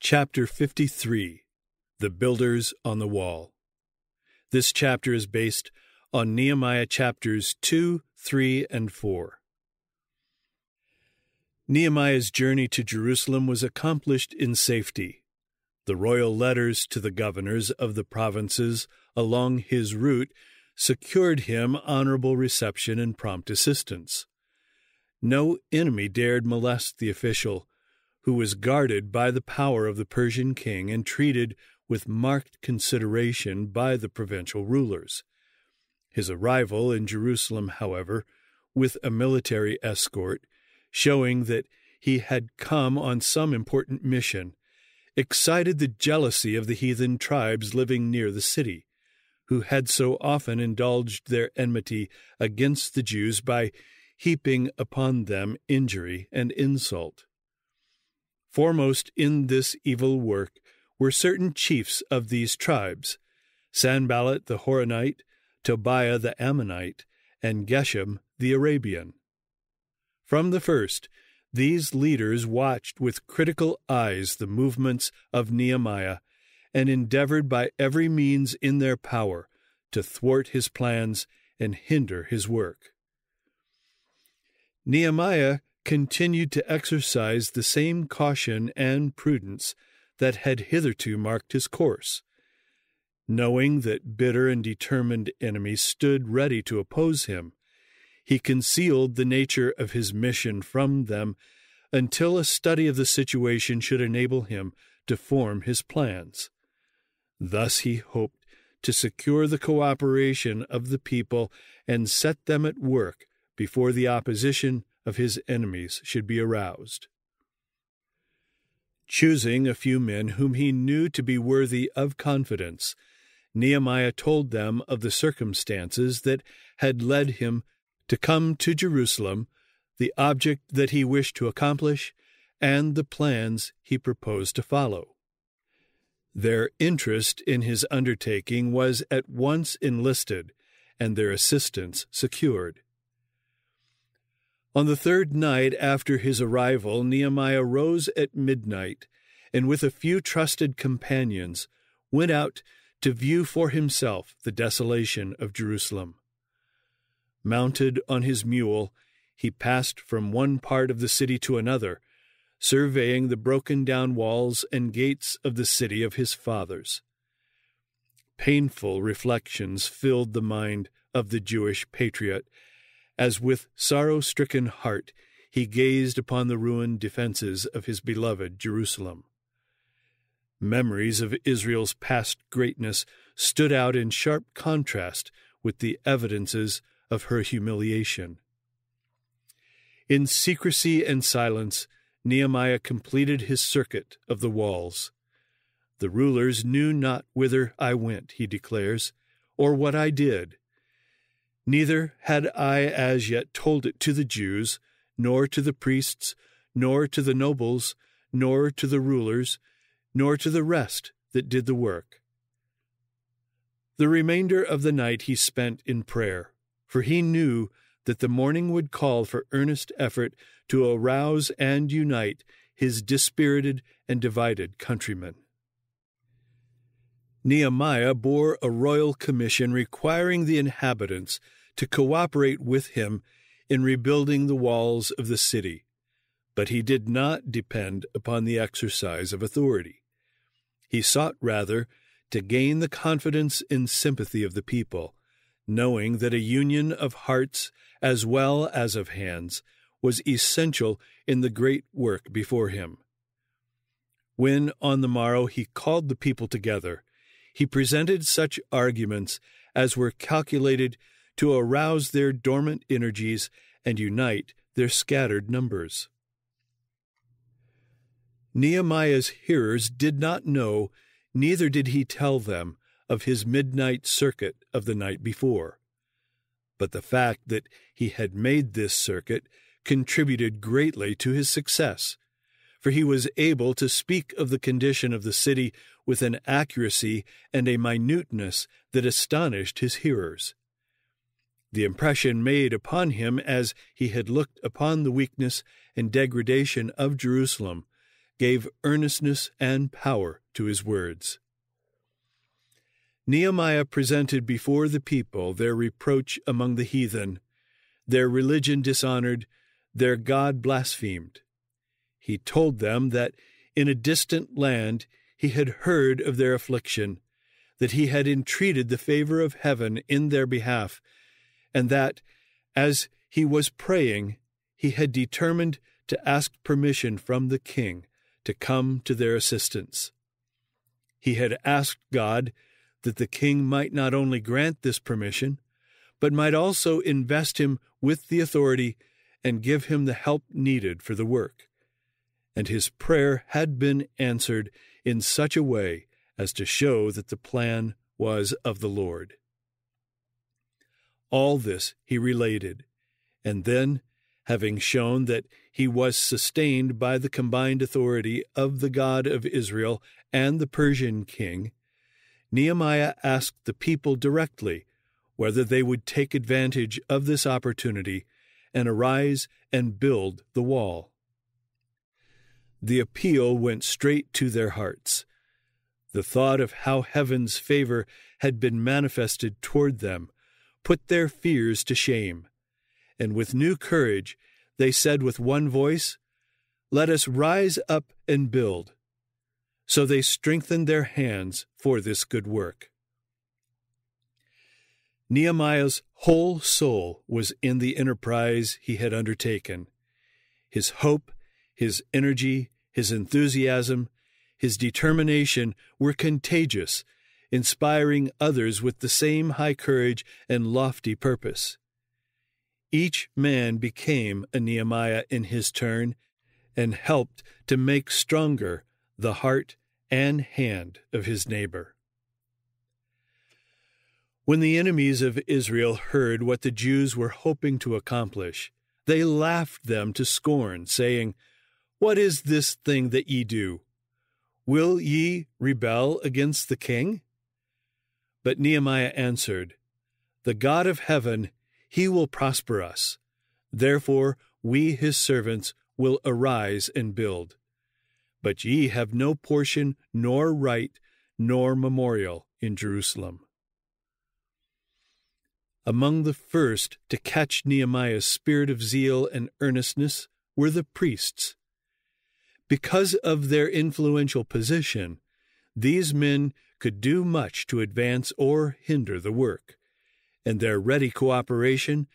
Chapter 53, The Builders on the Wall. This chapter is based on Nehemiah chapters 2, 3, and 4. Nehemiah's journey to Jerusalem was accomplished in safety. The royal letters to the governors of the provinces along his route secured him honorable reception and prompt assistance. No enemy dared molest the official, who was guarded by the power of the Persian king and treated with marked consideration by the provincial rulers. His arrival in Jerusalem, however, with a military escort, showing that he had come on some important mission, excited the jealousy of the heathen tribes living near the city, who had so often indulged their enmity against the Jews by heaping upon them injury and insult. Foremost in this evil work were certain chiefs of these tribes, Sanballat the Horonite, Tobiah the Ammonite, and Geshem the Arabian. From the first, these leaders watched with critical eyes the movements of Nehemiah and endeavored by every means in their power to thwart his plans and hinder his work. Nehemiah continued to exercise the same caution and prudence that had hitherto marked his course. Knowing that bitter and determined enemies stood ready to oppose him, he concealed the nature of his mission from them until a study of the situation should enable him to form his plans. Thus he hoped to secure the cooperation of the people and set them at work before the opposition of his enemies should be aroused. Choosing a few men whom he knew to be worthy of confidence, Nehemiah told them of the circumstances that had led him to come to Jerusalem, the object that he wished to accomplish, and the plans he proposed to follow. Their interest in his undertaking was at once enlisted, and their assistance secured. On the third night after his arrival, Nehemiah rose at midnight, and with a few trusted companions went out to view for himself the desolation of Jerusalem. Mounted on his mule, he passed from one part of the city to another, surveying the broken-down walls and gates of the city of his fathers. Painful reflections filled the mind of the Jewish patriot, as with sorrow-stricken heart he gazed upon the ruined defenses of his beloved Jerusalem. Memories of Israel's past greatness stood out in sharp contrast with the evidences of her humiliation. In secrecy and silence, Nehemiah completed his circuit of the walls. "The rulers knew not whither I went," he declares, "or what I did. Neither had I as yet told it to the Jews, nor to the priests, nor to the nobles, nor to the rulers, nor to the rest that did the work." The remainder of the night he spent in prayer, for he knew that the morning would call for earnest effort to arouse and unite his dispirited and divided countrymen. Nehemiah bore a royal commission requiring the inhabitants to cooperate with him in rebuilding the walls of the city, but he did not depend upon the exercise of authority. He sought rather to gain the confidence and sympathy of the people, knowing that a union of hearts as well as of hands was essential in the great work before him. When on the morrow he called the people together, he presented such arguments as were calculated to arouse their dormant energies and unite their scattered numbers. Nehemiah's hearers did not know, neither did he tell them, of his midnight circuit of the night before. But the fact that he had made this circuit contributed greatly to his success, for he was able to speak of the condition of the city with an accuracy and a minuteness that astonished his hearers. The impression made upon him as he had looked upon the weakness and degradation of Jerusalem gave earnestness and power to his words. Nehemiah presented before the people their reproach among the heathen, their religion dishonored, their God blasphemed. He told them that in a distant land he had heard of their affliction, that he had entreated the favor of heaven in their behalf, and that, as he was praying, he had determined to ask permission from the king to come to their assistance. He had asked God that the king might not only grant this permission, but might also invest him with the authority and give him the help needed for the work. And his prayer had been answered in such a way as to show that the plan was of the Lord. All this he related, and then, having shown that he was sustained by the combined authority of the God of Israel and the Persian king, Nehemiah asked the people directly whether they would take advantage of this opportunity and arise and build the wall. The appeal went straight to their hearts. The thought of how heaven's favor had been manifested toward them put their fears to shame, and with new courage they said with one voice, "Let us rise up and build." So they strengthened their hands for this good work. Nehemiah's whole soul was in the enterprise he had undertaken. His hope, his energy, his enthusiasm, his determination were contagious, inspiring others with the same high courage and lofty purpose. Each man became a Nehemiah in his turn and helped to make stronger the heart and hand of his neighbor. When the enemies of Israel heard what the Jews were hoping to accomplish, they laughed them to scorn, saying, "What is this thing that ye do? Will ye rebel against the king?" But Nehemiah answered, "The God of heaven, he will prosper us. Therefore we his servants will arise and build. But ye have no portion, nor right, nor memorial in Jerusalem." Among the first to catch Nehemiah's spirit of zeal and earnestness were the priests. Because of their influential position, these men could do much to advance or hinder the work, and their ready cooperation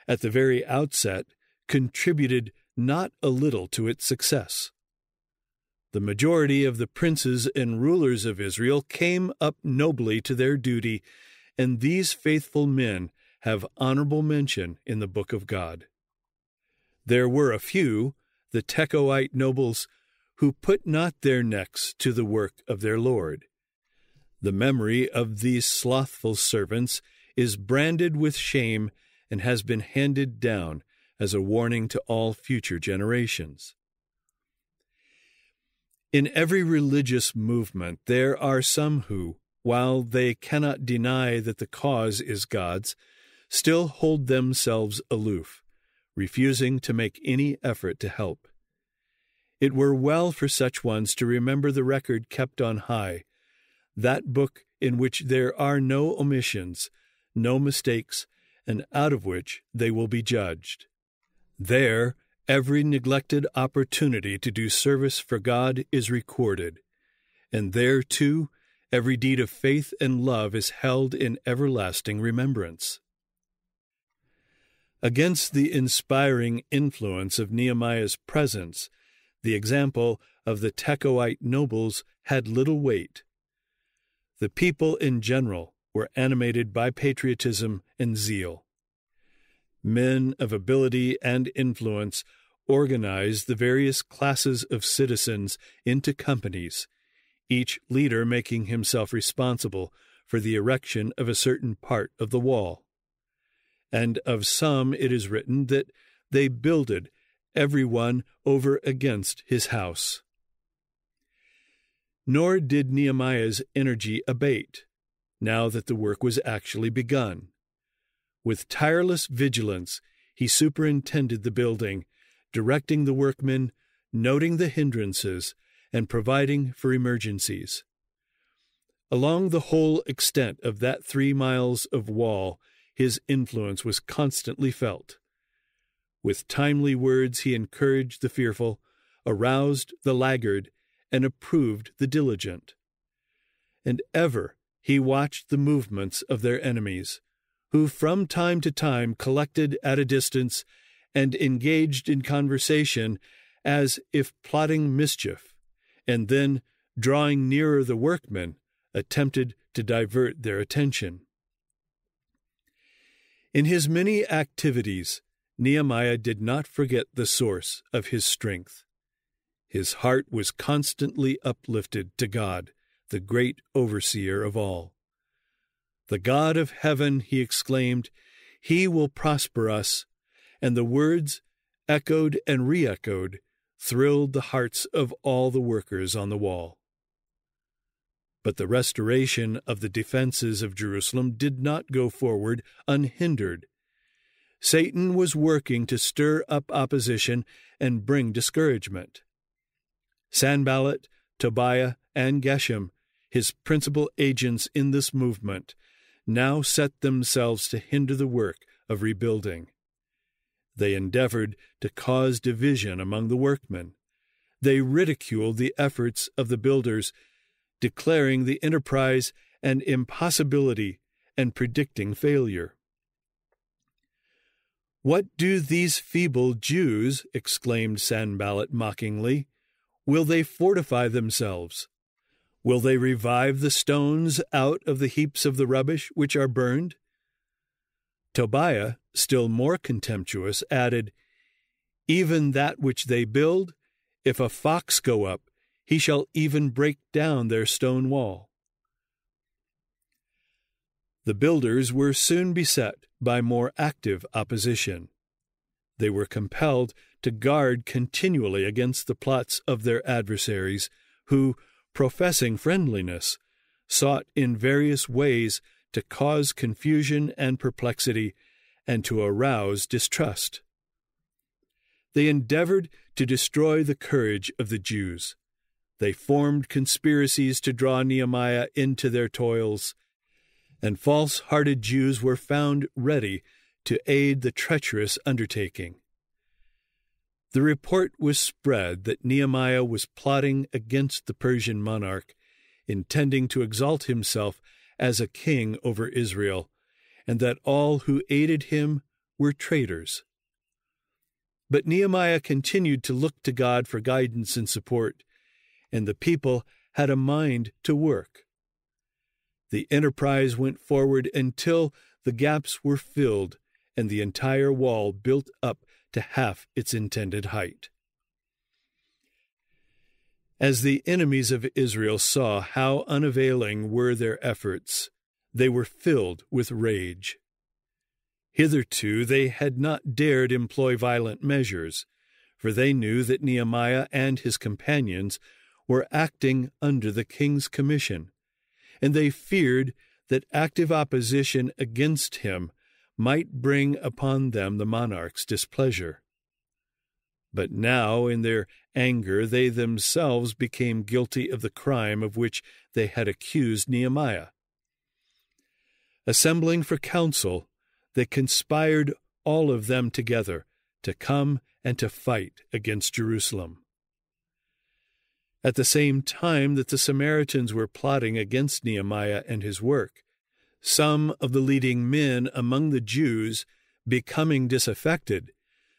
at the very outset contributed not a little to its success. The majority of the princes and rulers of Israel came up nobly to their duty, and these faithful men have honorable mention in the book of God. There were a few, the Tekoite nobles, who put not their necks to the work of their Lord. The memory of these slothful servants is branded with shame and has been handed down as a warning to all future generations. In every religious movement there are some who, while they cannot deny that the cause is God's, still hold themselves aloof, refusing to make any effort to help. It were well for such ones to remember the record kept on high, that book in which there are no omissions, no mistakes, and out of which they will be judged. There, every neglected opportunity to do service for God is recorded, and there, too, every deed of faith and love is held in everlasting remembrance. Against the inspiring influence of Nehemiah's presence, the example of the Tekoite nobles had little weight. The people in general were animated by patriotism and zeal. Men of ability and influence organized the various classes of citizens into companies, each leader making himself responsible for the erection of a certain part of the wall. And of some it is written that they builded every one over against his house. Nor did Nehemiah's energy abate, now that the work was actually begun. With tireless vigilance, he superintended the building, directing the workmen, noting the hindrances, and providing for emergencies. Along the whole extent of that 3 miles of wall, his influence was constantly felt. With timely words he encouraged the fearful, aroused the laggard, and approved the diligent. And ever he watched the movements of their enemies, who from time to time collected at a distance and engaged in conversation as if plotting mischief, and then, drawing nearer the workmen, attempted to divert their attention. In his many activities, Nehemiah did not forget the source of his strength. His heart was constantly uplifted to God, the great overseer of all. "The God of heaven," he exclaimed, "He will prosper us," and the words, echoed and re-echoed, thrilled the hearts of all the workers on the wall. But the restoration of the defenses of Jerusalem did not go forward unhindered. Satan was working to stir up opposition and bring discouragement. Sanballat, Tobiah, and Geshem, his principal agents in this movement, now set themselves to hinder the work of rebuilding. They endeavored to cause division among the workmen. They ridiculed the efforts of the builders, declaring the enterprise an impossibility and predicting failure. "What do these feeble Jews?" exclaimed Sanballat mockingly. "Will they fortify themselves? Will they revive the stones out of the heaps of the rubbish which are burned?" Tobiah, still more contemptuous, added, "Even that which they build, if a fox go up, he shall even break down their stone wall." The builders were soon beset by more active opposition. They were compelled to guard continually against the plots of their adversaries, who, professing friendliness, sought in various ways to cause confusion and perplexity and to arouse distrust. They endeavored to destroy the courage of the Jews. They formed conspiracies to draw Nehemiah into their toils, and false-hearted Jews were found ready to aid the treacherous undertaking. The report was spread that Nehemiah was plotting against the Persian monarch, intending to exalt himself as a king over Israel, and that all who aided him were traitors. But Nehemiah continued to look to God for guidance and support, and the people had a mind to work. The enterprise went forward until the gaps were filled and the entire wall built up to half its intended height. As the enemies of Israel saw how unavailing were their efforts, they were filled with rage. Hitherto they had not dared employ violent measures, for they knew that Nehemiah and his companions were acting under the king's commission, and they feared that active opposition against him might bring upon them the monarch's displeasure. But now, in their anger, they themselves became guilty of the crime of which they had accused Nehemiah. Assembling for council, they conspired all of them together to come and to fight against Jerusalem. At the same time that the Samaritans were plotting against Nehemiah and his work, some of the leading men among the Jews, becoming disaffected,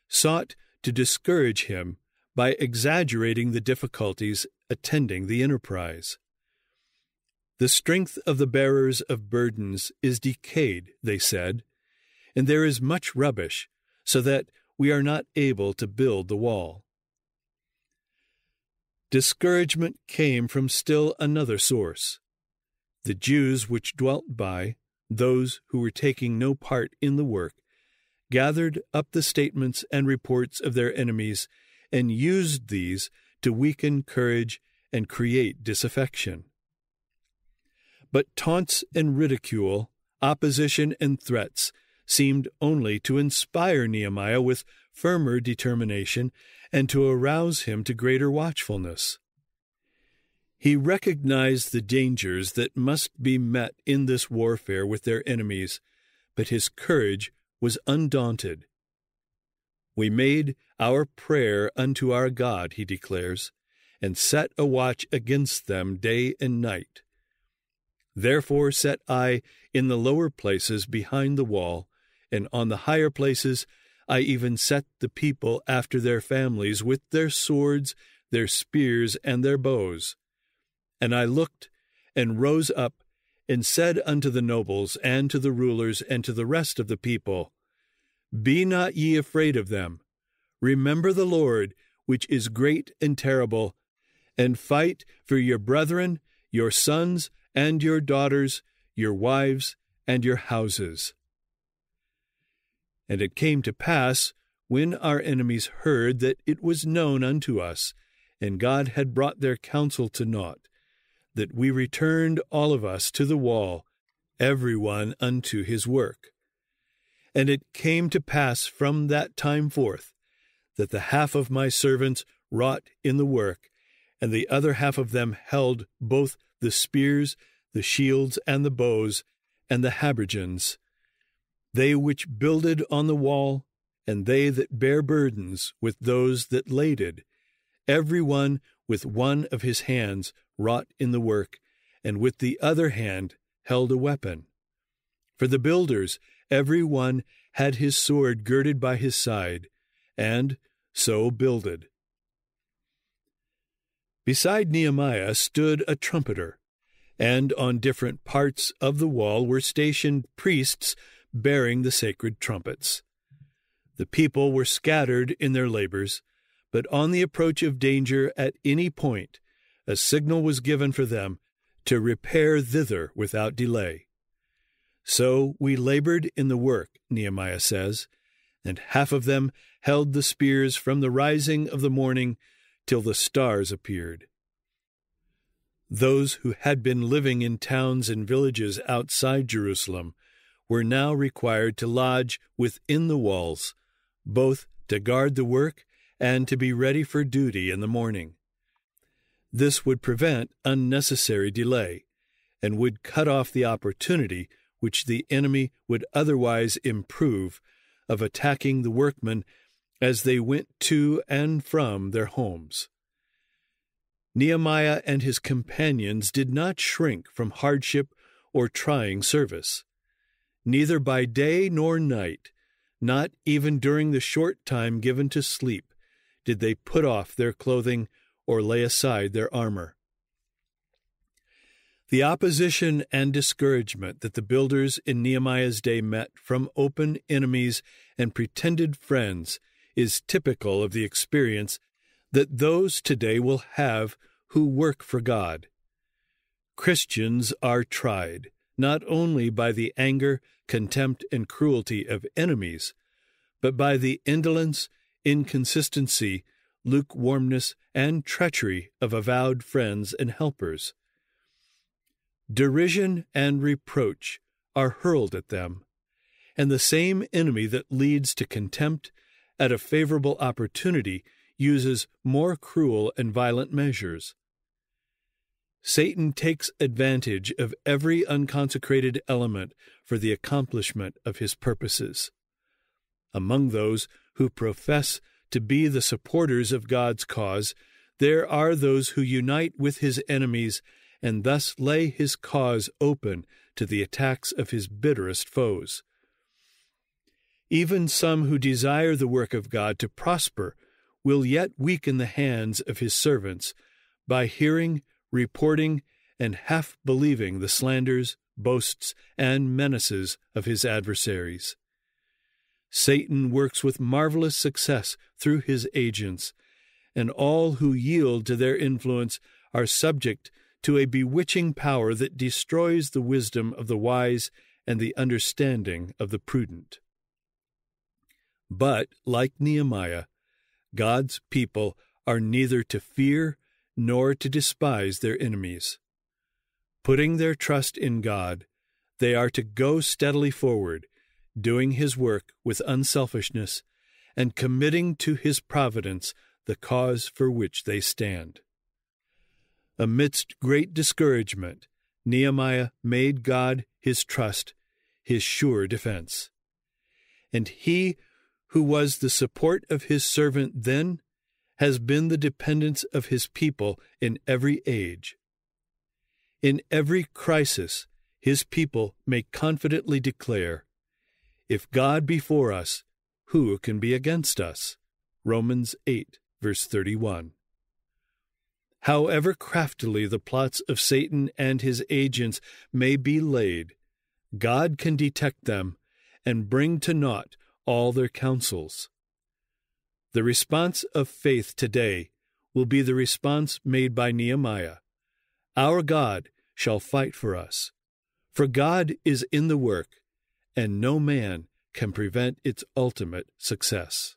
sought to discourage him by exaggerating the difficulties attending the enterprise. "The strength of the bearers of burdens is decayed," they said, "and there is much rubbish, so that we are not able to build the wall." Discouragement came from still another source. The Jews which dwelt by, those who were taking no part in the work, gathered up the statements and reports of their enemies and used these to weaken courage and create disaffection. But taunts and ridicule, opposition and threats seemed only to inspire Nehemiah with firmer determination and to arouse him to greater watchfulness. He recognized the dangers that must be met in this warfare with their enemies, but his courage was undaunted. "We made our prayer unto our God," he declares, "and set a watch against them day and night. Therefore set I in the lower places behind the wall, and on the higher places I even set the people after their families with their swords, their spears, and their bows. And I looked and rose up and said unto the nobles and to the rulers and to the rest of the people, Be not ye afraid of them. Remember the Lord, which is great and terrible, and fight for your brethren, your sons and your daughters, your wives and your houses." And it came to pass, when our enemies heard that it was known unto us, and God had brought their counsel to naught, that we returned all of us to the wall, every one unto his work. And it came to pass from that time forth, that the half of my servants wrought in the work, and the other half of them held both the spears, the shields, and the bows, and the habergeons. They which builded on the wall, and they that bare burdens with those that laded, every one with one of his hands wrought in the work, and with the other hand held a weapon. For the builders, every one had his sword girded by his side, and so builded. Beside Nehemiah stood a trumpeter, and on different parts of the wall were stationed priests bearing the sacred trumpets. The people were scattered in their labors, but on the approach of danger at any point, a signal was given for them to repair thither without delay. So we labored in the work, Nehemiah says, and half of them held the spears from the rising of the morning till the stars appeared. Those who had been living in towns and villages outside Jerusalem were now required to lodge within the walls, both to guard the work and to be ready for duty in the morning. This would prevent unnecessary delay, and would cut off the opportunity which the enemy would otherwise improve of attacking the workmen as they went to and from their homes. Nehemiah and his companions did not shrink from hardship or trying service. Neither by day nor night, not even during the short time given to sleep, did they put off their clothing or lay aside their armor. The opposition and discouragement that the builders in Nehemiah's day met from open enemies and pretended friends is typical of the experience that those today will have who work for God. Christians are tried not only by the anger, contempt, and cruelty of enemies, but by the indolence, inconsistency, lukewarmness, and treachery of avowed friends and helpers. Derision and reproach are hurled at them, and the same enemy that leads to contempt at a favorable opportunity uses more cruel and violent measures. Satan takes advantage of every unconsecrated element for the accomplishment of his purposes. Among those who profess to be the supporters of God's cause, there are those who unite with his enemies and thus lay his cause open to the attacks of his bitterest foes. Even some who desire the work of God to prosper will yet weaken the hands of his servants by hearing, reporting, and half believing the slanders, boasts, and menaces of his adversaries. Satan works with marvelous success through his agents, and all who yield to their influence are subject to a bewitching power that destroys the wisdom of the wise and the understanding of the prudent. But, like Nehemiah, God's people are neither to fear nor to despise their enemies. Putting their trust in God, they are to go steadily forward, doing his work with unselfishness, and committing to his providence the cause for which they stand. Amidst great discouragement, Nehemiah made God his trust, his sure defense. And he who was the support of his servant then has been the dependence of his people in every age. In every crisis, his people may confidently declare, "If God be for us, who can be against us?" Romans 8, verse 31. However craftily the plots of Satan and his agents may be laid, God can detect them and bring to naught all their counsels. The response of faith today will be the response made by Nehemiah. Our God shall fight for us, for God is in the work, and no man can prevent its ultimate success.